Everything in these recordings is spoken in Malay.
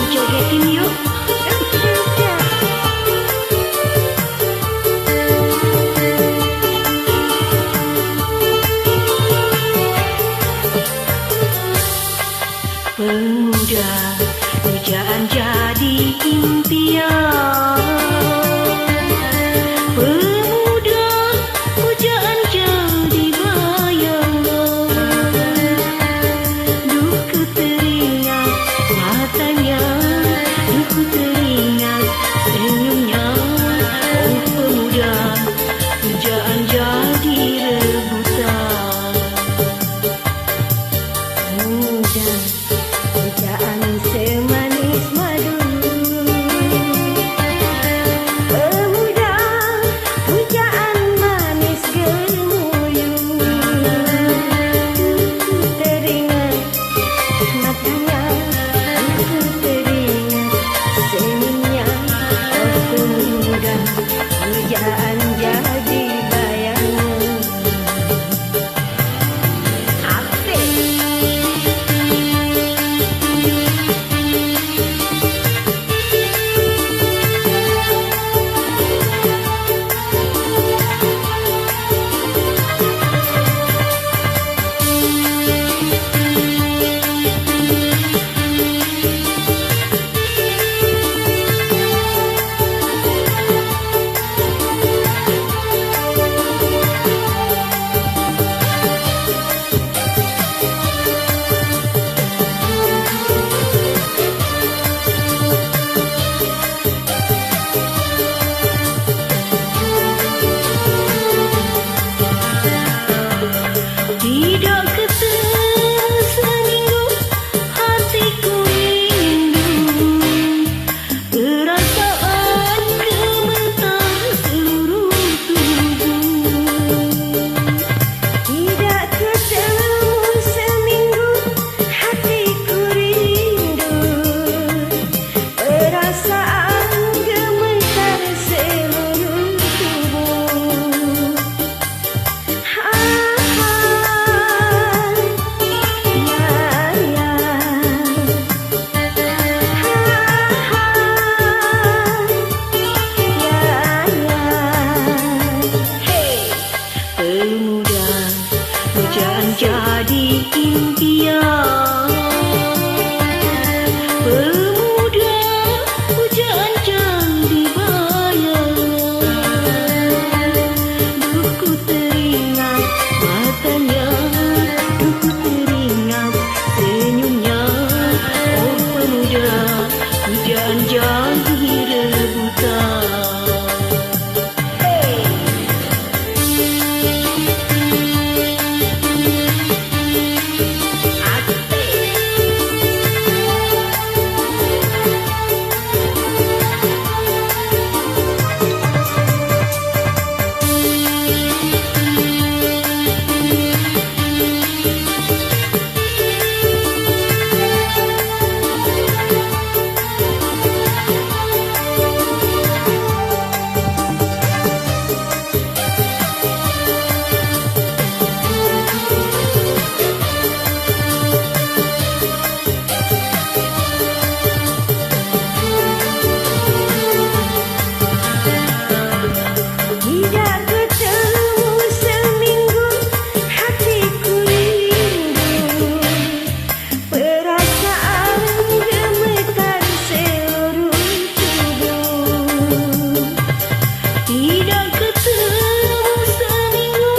Jogetin yuk. Pemuda, pujaan jadi impian. Pemuda, pujaan jadi bayangan. Duh ku teringat matanya, duh ku teringat senyumnya. Oh pemuda, pujaan jadi rebutan. Pemuda, pujaan semanis madu. Pemuda, pujaan manis gemuyu. Ku teringat matanya, ku teringat senyumnya. Oh pemuda, pujaan jadi bayangan. Tidak ketemu seminggu, hatiku rindu. Perasaan gemetar seluruh tubuh. Tidak ketemu seminggu, hatiku rindu. Perasaan gemetar seluruh tubuh. Pemuda, pujaan jadi impian. Pemuda, pujaan jadi bayangan. Duh ku teringat matanya, duh ku teringat senyumnya. Oh pemuda, pujaan jadi rebutan. Tidak ketemu seminggu, hatiku rindu. Perasaan gemetar seluruh tubuh. Tidak ketemu seminggu,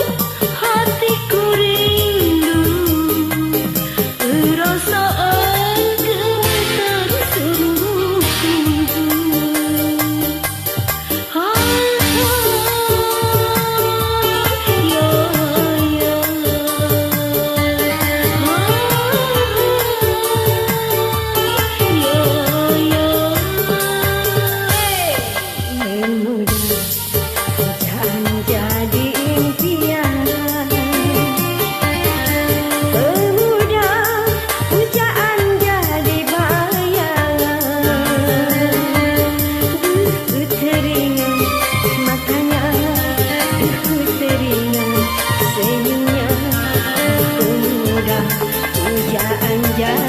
hatiku rindu. Perasaan gemetar seluruh tubuh. Senyumnya pemuda, pujaan jadi